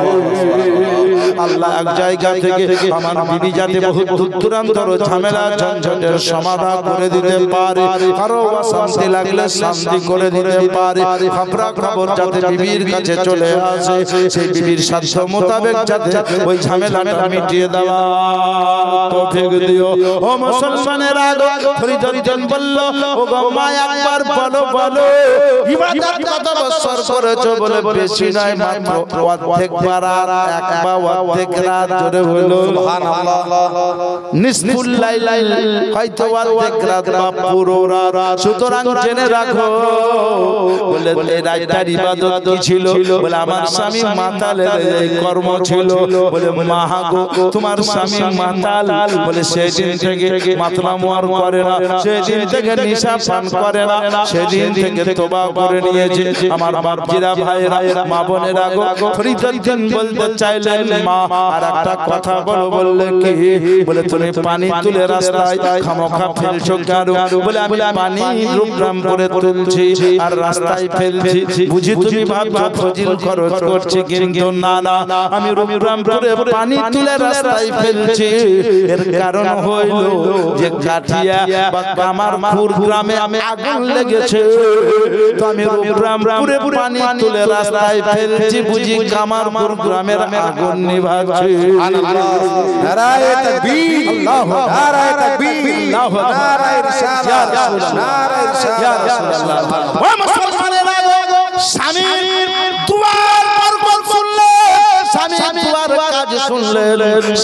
আল্লাহ এক জায়গা থেকে আমার বিবি যাতে বহুত দূরান্তর ঝামেলা ঝঞ্ঝটের সমাধান করে দিতে পারে, কারো শান্তি লাগলে শান্তি করে দিতে পারে, খবরা খবর যাতে বিবির কাছে চলে আসে, সেই বিবির সাধ্য মোতাবেক যাতে ওই ঝামেলাটা মিটিয়ে দেওয়া তৌফিক দিও। ও মুসলমানের আগে ফরিদুদ্দিন বলল, ও গো মা একবার বলো বলো ইবাদত কত বছর করেছো? বলে বেশি নয়, মাত্র অর্ধেক বারাত, এক বা অর্ধেক রাত। জোরে বলো সুবহানাল্লাহ। নিসফুল লাইল, হয়তো অর্ধেক রাত বা পুরো রাত। সুতরাং জেনে রাখো, বলে এই রাতটার ইবাদত কি ছিল? বলে আমার স্বামী মাতালের এই কর্ম ছিল। বলে মা গো তোমার স্বামী মাতাল, বলে সেদিন থেকে মাতলামো আর করে না, সেদিন থেকে নিশা পান করে না, সেদিন থেকে তওবা করে নিয়েছে। আমার বাপজিরা ভাইরা মা বোনেরা গো, ফরিদুদ্দিন বলতে চাইলেন মা আর একটা কথা বলো। বললে কি? বলে তুমি পানি তুলে রাস্তায় খামোখা ফেলছো কেন? বলে আমি পানি রূপরাম করে তুলছি আর রাস্তায় ফেলছি, বুঝি তুমি ভাবছো ফজিল খরচ করছি, কিন্তু না না, আমি রূপরাম করে পানি তুলে রাস্তায় ফেলছি। এর কারণ হইল যে কাঠিয়া বা কামারপুর গ্রামে আগুন লেগেছে, তো আমি রূপরাম করে পানি তুলে রাস্তায় ফেলছি, বুঝি কামারপুর গ্রামের আগুন নিভাচ্ছি। নারায়ে তাকবীর, নারায়ে তাকবীর, নারায়ে রিসালাত, নারায়ে রিসালাত। ও মুসলমানেরা, স্বামীর দুয়ার বরকত শুনলে, স্বামীর দুয়ার কাজ শুনলে,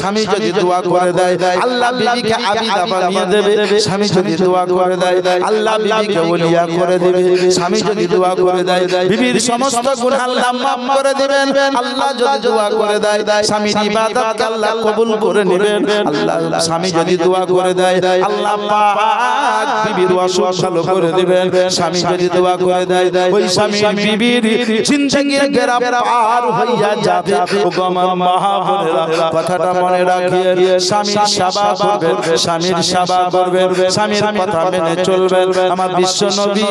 স্বামী যদি দোয়া করে দেয় আল্লাহ বিবিকে আবিদা বানিয়ে দেবে, স্বামী যদি দোয়া করে দেয় আল্লাহ বিবিকে ওলিয়া করে দেবে, স্বামী যদি দোয়া করে দেয় বিবির সমস্ত গুনাহ আল্লাহ মাফ করে দিবেন, আল্লাহ যদি দোয়া করে দেয় স্বামীর ইবাদত আল্লাহ কবুল করে নেবেন, আল্লাহ স্বামী যদি দোয়া করে দেয় আল্লাহ পাক বিবির অসুখ ভালো করে দিবেন, স্বামী যদি দোয়া করে দেয় ওই স্বামী বিবির জিন্দেগির বেড়া পার হইয়া যাবে। ও আমার মা বোনেরা, কথাটা মনে রাখিয়ে স্বামীর সেবা করবেন, স্বামীর সেবা করবেন, স্বামীর কথা মেনে চলবেন। আমার বিশ্ব নবী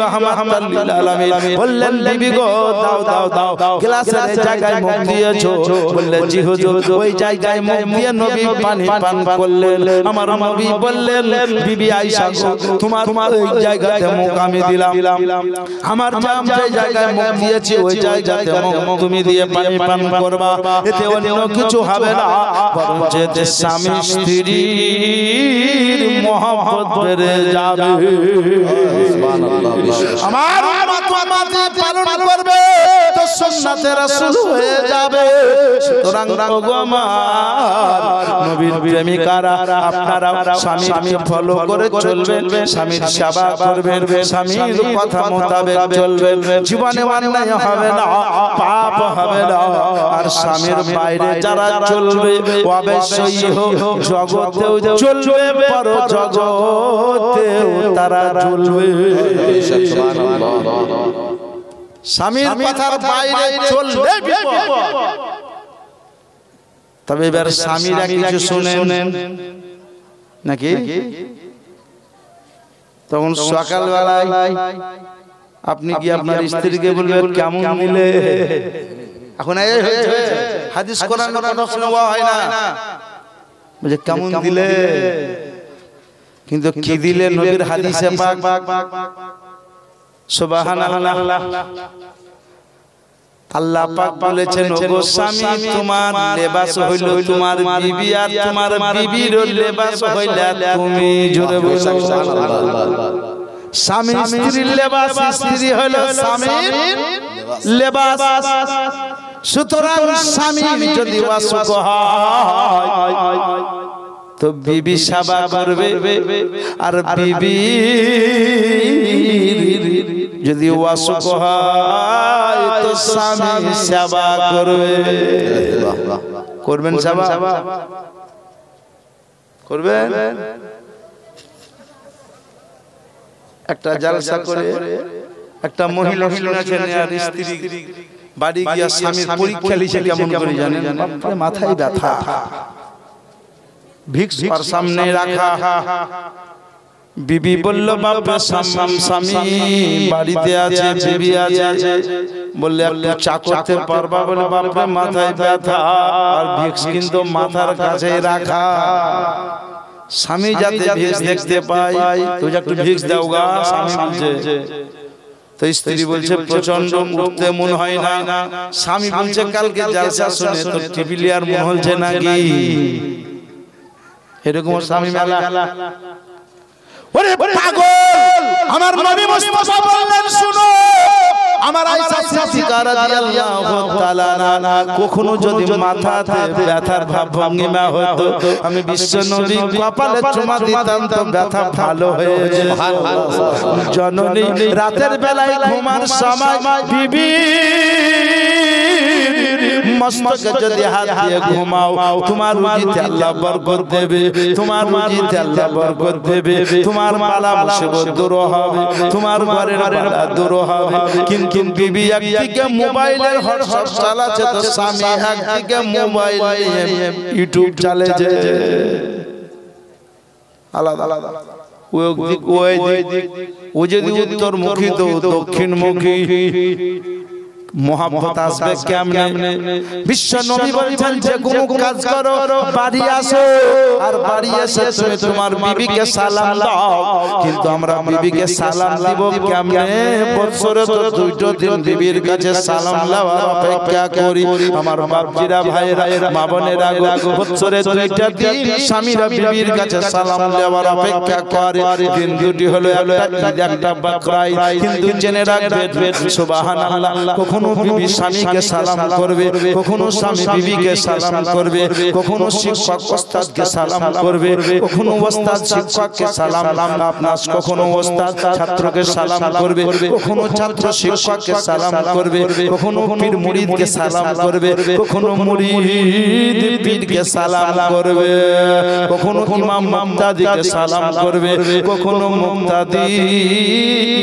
রাহমাতাল লিল আলামিন বললেন, বিবি গো দাও দাও দাও গ্লাসের জায়গায় মুখ দিয়েছো? বললেন জি হুজুর। ওই জায়গায় মুখ দিয়ে নবী পানি পান করলেন। আমার নবী বললেন, বিবি আয়েশা গো তোমার ওই জায়গাতে মুখ আমি দিলাম, আমার যে জায়গায় মুখ দিয়েছি ওই জায়গাতে মুখ তুমি দিয়ে পানি পান করবা, এতে অন্য কিছু হবে না, বরং যে স্বামী স্ত্রীর মহব্বত বেড়ে যাবে। আমার মাতা পালন করবে তো সুন্নাতে রাসূল হয়ে যাবে। সুতরাং ওগো আমার নবীর প্রেমিকারা, আপনারা স্বামীকে ফলো করে চলবেন, স্বামীর সেবা করবেন, স্বামীর কথা মোতাবেক চলবেন, জীবনে অন্যায় হবে না, পাপ হবে না। আর স্বামীর বাইরে যারা চলবে অবশ্যই জগতেও চলবে, পর জগতেও তারা চলবে। স্বামীর কথার বাইরে চললে বিপদ। তবে এবার স্বামীরা কিছু শুনেন নাকি? তখন সকালবেলায় আপনি কি আপনার স্ত্রীকে বলবেন কেমন মিলে? এখন এই হাদিস কোরআন কথা শোনা হয় না, বুঝে কেমন দিলে, কিন্তু কি দিলে নবীর হাদিসে পাক সুবহানাল্লাহ। আল্লাহ পাক বলেছেন, ওগো স্বামী তোমার লেবাস হইল তোমার বিবি, আর তোমার বিবির লেবাস হইল তুমি। জোরে বলো সুবহানাল্লাহ। স্বামী স্ত্রীর লেবাস, স্ত্রী হইল স্বামীর লেবাস। সুতরাং স্বামী যদি অসুখ হয় তো বিবি সেবা করবে, আর বিবি যদি অসুখ হয় তো স্বামী সেবা করবে। করবেন সেবা? করবেন? একটা জালসা করে একটা মহিলা শুনেছেন আর স্ত্রী বাড়ি গিয়া স্বামীর পরীক্ষা লিখে কেমন করে জানেন? মাথায় ব্যথা, ভিক্স আর সামনে রাখা, বিবি বলল বাবা স্বামী বাড়িতে আছে, বিবি আছে, বললে একটু চা করতে পারবা? বলে বাবা মাথায় ব্যথা, আর ভিক্স কিন্তু মাথার কাছে রাখা। স্বামী যাতে ভিক্স দেখতে পায়, তুই একটু ভিক্স দাও গা। স্বামী বলছে, তো স্ত্রী বলছে প্রচন্ড উঠতে মন হয় না। স্বামী বলছে কালকে জালসা শুনে তো টিভি আর মন হচ্ছে নাকি? এরকম স্বামী মেলা। ওরে পাগল, আমার নবী মুস্তাফা বললেন শুনো, আমার আয়েশা সিদ্দিকা রাদিয়াল্লাহু তাআলা আনহা কখনো যদি মাথাতে ব্যথার ভাব ভঙ্গিমা হতো, আমি বিশ্ব নবী কপালে চুমা দিতাম তো ব্যথা ভালো হয়ে যেত। জননী রাতের বেলায় ঘুমার সময় বিবি মস্তকে যদি হাত দিয়ে ঘুমাও, তোমার রুজিতে আল্লাহ বরকত দেবে, তোমার রুজিতে আল্লাহ বরকত দেবে, তোমার বালা মুসিবত দূর হবে, তোমার ঘরের বালা দূর হবে। কিন্তু বিবি একদিকে মোবাইলের হোয়াটসঅ্যাপ চালাচ্ছে, তো স্বামী একদিকে মোবাইলে ইউটিউব চালাচ্ছে। আলাদা আলাদা, ও যদি উত্তরমুখী তো দক্ষিণমুখী। মোহাম্মত আসবে কেমনে? বিশ্ব নবী বলেছেন যে কোনো কাজ করো, বাড়ি আসো, আর বাড়ি এসে তুমি তোমার বিবিকে সালাম দাও। কিন্তু আমরা বিবিকে সালাম দিব কেমনে? বছরে তো দুটো দিন বিবির কাছে সালাম দেওয়ার অপেক্ষা করি। আমার বাপজিরা, ভাইরা, মা বোনেরা, বছরে দুইটা দিন স্বামীরা বিবির কাছে সালাম দেওয়ার অপেক্ষা করে। দিন দুটি হলো একটা ঈদ, একটা বকরা ঈদ। কিন্তু জেনে রাখবে সুবহানাল্লাহ, কখনো বিবি স্বামীকে সালাম করবে, কখনো স্বামী বিবিকে সালাম করবে, কখনো শিক্ষক ওস্তাদকে সালাম করবে, কখনো ওস্তাদ শিক্ষককে সালাম, আপনার কখনো ওস্তাদ ছাত্রকে সালাম করবে, কখনো ছাত্র শিক্ষককে সালাম করবে, কখনো পীর মুরিদকে সালাম করবে, কখনো মুরিদ পীরকে সালাম করবে, কখনো ইমাম মুক্তাদিকে সালাম করবে, কখনো মুক্তাদি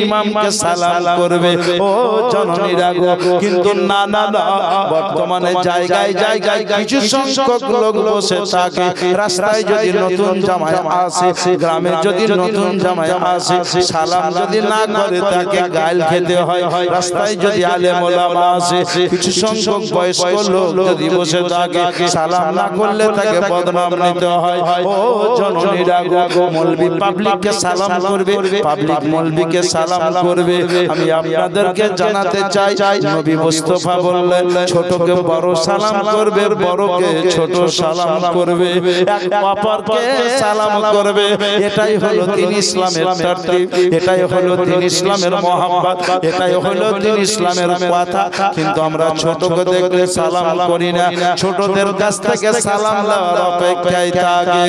ইমামকে সালাম করবে। ও জননীরা গো, কিন্তু না না না, বর্তমানে জায়গায় জায়গায় কিছু সংখ্যক লোক বসে থাকে। রাস্তায় যদি নতুন জামাই আসে, গ্রামে যদি নতুন জামাই আসে, সালাম যদি না করে তাকে গাল খেতে হয়। রাস্তায় যদি আলেম ওলামা আসে, কিছু সংখ্যক বয়স্ক লোক যদি বসে থাকে, সালাম না করলে তাকে বদনাম নিতে হয়। ও জননীরা গো, মৌলবি পাবলিককে সালাম করবে, পাবলিক মৌলবিকে সালাম করবে। আমি আপনাদেরকে জানাতে চাই, নবী মুস্তাফা বললেন ছোটকে বড় সালাম করবে, বড়কে ছোট সালাম করবে, এক অপরকে সালাম করবে। এটাই হলো দ্বীন ইসলামের তারতিব, এটাই হলো দ্বীন ইসলামের মহব্বত, এটাই হলো দ্বীন ইসলামের কথা। কিন্তু আমরা ছোটকে দেখলে সালাম করি না, ছোটদের কাছ থেকে সালাম দেওয়ার অপেক্ষায় থাকি।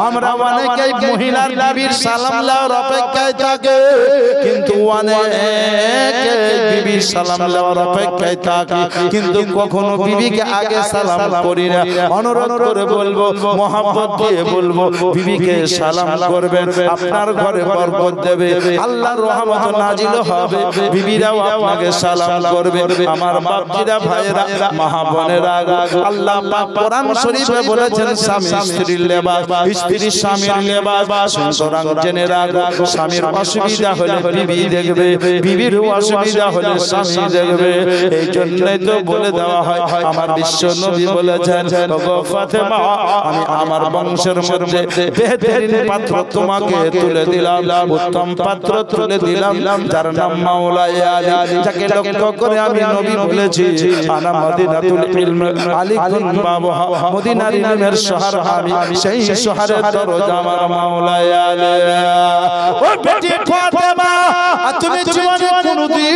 আমরা অনেকেই মহিলার বিবির সালাম দেওয়ার অপেক্ষায় থাকে, কিন্তু অনেকে বিবির সালাম দেওয়ার অপেক্ষায় থাকি, কিন্তু কখনো বিবিকে আগে সালাম করি না। অনুরোধ করে বলবো, মহব্বত দিয়ে বলবো, বিবিকে সালাম করবেন, আপনার ঘরে বরকত দেবে, আল্লাহর রহমত নাজিল হবে, বিবিরাও আপনাকে সালাম করবে। আমার বাপজিরা, ভাইরা, মা বোনেরা, আল্লাহ পাক কোরআন শরীফে বলেছেন স্বামী স্ত্রীর লেবাস, স্ত্রী স্বামীর লেবাস। সুতরাং জেনে রাখো, স্বামীর অসুবিধা হলে বিবি দেখবে, বিবির অসুবিধা হলে স্বামী দেখবে। এই জন্যই তো বলে দেওয়া হয়, আমার বিশ্ব নবী বলেছেন, ওগো ফাতেমা, আমি আমার বংশের মধ্যে বেহতরিন পাত্র তোমাকে তুলে দিলাম, উত্তম পাত্র তুলে দিলাম, যার নাম মাওলায়ে আলী, যাকে লক্ষ্য করে আমি নবী বলেছি, আনা মদিনাতুল ইলম, আলী কুন বাবুহা, মদিনার ইলমের শহর আমি, সেই শহরের দরজা আমার মাওলায়ে আলী। ও বেটি ফাতেমা, তুমি জীবনে কোনদিন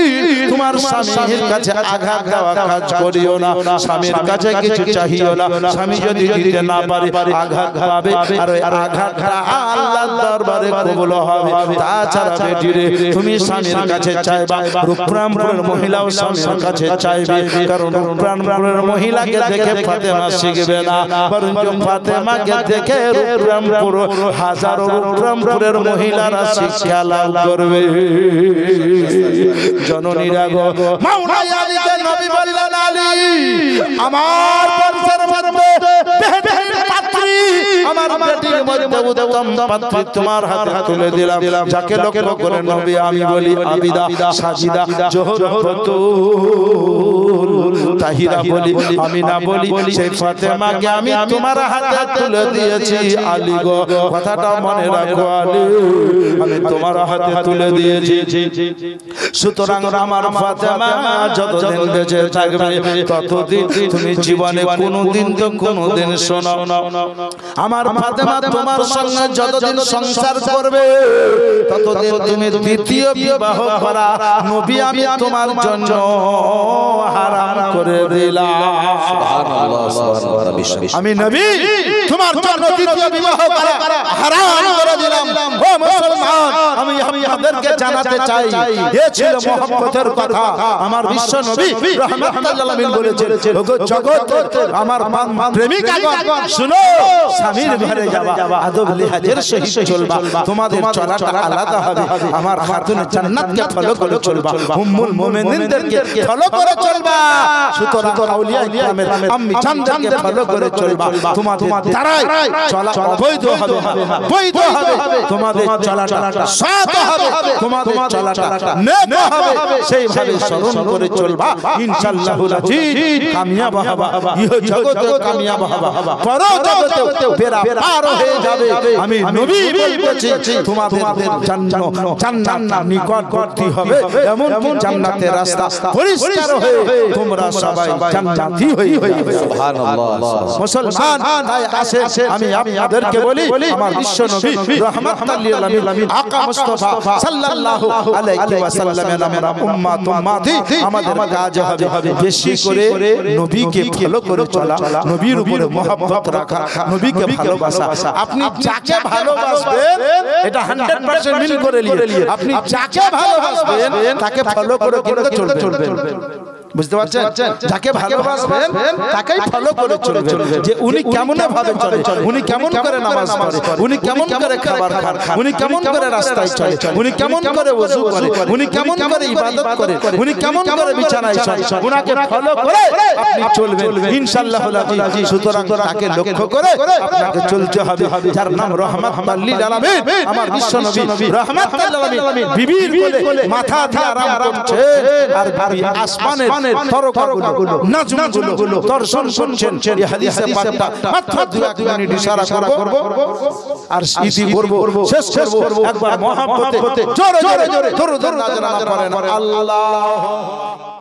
তোমার স্বামীর কাছে আঘাত দেওয়া কাজ করিও না, স্বামীর কাছে কিছু চাহিও না। স্বামী যদি দিতে না পারে আঘাত পাবে, আর ওই আঘাতটা আল্লাহর দরবারে কবুল হবে। তাছাড়া বেটি রে, তুমি স্বামীর কাছে চাইবা, রূপরামপুরের মহিলাও স্বামীর কাছে চাইবে, কারণ রূপরামপুরের মহিলাকে দেখে ফাতেমা শিখবে না, বরং ফাতেমাকে দেখে রূপরামপুর হাজারো রূপরামপুরের মহিলারা শিক্ষা লাভ করবে। জননীরা গো, মাওলায়ে আলীকে নবী বললেন, আলী আমার বংশের মধ্যে বেহতরিন পাত্রী আমার বেটি মধ্যে উত্তম পাত্রী তোমার হাতে তুলে দিলাম যাকে লক্ষ্য করে নবী আমি বলি আবিদা সাজিদা জোহর বতুল তাহিরা বলি আমি না বলি সেই ফাতেমাকে আমি তোমার হাতে তুলে দিয়েছি আলী গো কথাটা মনে রাখো আলী আমি তোমার হাতে তুলে দিয়েছি সুতরাং আমার ফাতেমা যতদিন বেঁচে থাকবে ততদিন তুমি জীবনে কোনোদিন তো কোনোদিন শোনো আমার ফাতেমা তোমার সঙ্গে যতদিন সংসার করবে ততদিন তুমি দ্বিতীয় বিবাহ করা নবী আমি তোমার জন্য হারাম করে দিলাম সুবহানাল্লাহ সুবহানাল্লাহ আমি নবী তোমার জন্য দ্বিতীয় বিবাহ করা হারাম করে দিলাম ও মুসলমান আমি আপনাদেরকে জানাতে চাই এ ছিল মহব্বতের কথা আমার বিশ্ব নবী রাহমাতুল্লাহ আলামিন বলেছেন ওগো জগৎ আমার প্রেমিকাগণ শুনো স্বামীর ঘরে যাবা আদব লিহাজের সহিত চলবা তোমাদের চলাটা আলাদা হবে আমার খাতুন জান্নাতকে ফলো করে চলবা উম্মুল মুমিনিনদেরকে ফলো করে চলবা সুতরাং আউলিয়া ইকরামের আম্মি জানদেরকে ফলো করে চলবা তোমাদের দ্বারাই চলা অবৈধ হবে বৈধ হবে তোমাদের চলাটা সৎ হবে তোমাদের চলাটা নেক হবে সেইভাবে স্মরণ করে চলবা ইনশাআল্লাহুল আজিজ কামিয়াব হবা ইহ জগতে কামিয়াব হবা পর জগতে বেরা পার হয়ে যাবে আমি নবী বলতেছি তোমাদের জান্নাত নিকটবর্তী হবে এমন জান্নাতের রাস্তা পরিষ্কার হয়ে তোমরা সবাই জান্নাতি হয়ে যাবে সুবহানাল্লাহ মুসলমান তাই আসে আমি আপনাদেরকে বলি আমার বিশ্ব নবী রাহমাতুল লিল আলামিন আকা মুস্তাফা সাল্লাল্লাহু আলাইহি ওয়াসাল্লামের আমরা উম্মত উম্মতি আমাদের কাজ হবে বেশি করে নবীকে ফলো করে চলা নবীর উপরে মহব্বত রাখা নবীকে ভালোবাসা আপনি যাকে ভালোবাসবেন এটা 100% মিল করে নিয়ে আপনি যাকে ভালোবাসবেন তাকে ফলো করে কিন্তু চলবেন বুঝতে পারছেন যাকে ভালোবাসবেন তাকেই ফলো করে চলবেন যে উনি কেমন ভাবে চলে উনি কেমন করে নামাজ পড়ে উনি কেমন করে খাবার খান উনি কেমন করে রাস্তায় চলে উনি কেমন করে ওযু করে উনি কেমন করে ইবাদত করে উনি কেমন করে বিছানায় শোয় উনাকে ফলো করে আপনি চলবেন ইনশাআল্লাহুল আজিজ সুতরাং তাকে লক্ষ্য করে আপনাকে চলতে হবে যার নাম রাহমাতুল লিল আলামিন আমার বিশ্ব নবী রাহমাতুল লিল আলামিন বিবির কোলে মাথা দিয়ে আরাম করছে আর বিবি আসমানের তারকাগুলো নাজমগুলো দর্শন শুনছেন এই হাদিসে পাকটা মাত্র 2 মিনিট ইশারা করব আর ইতি করব শেষ করব একবার মহব্বতে জোরে জোরে দরুদ নাযিল করেন আল্লাহ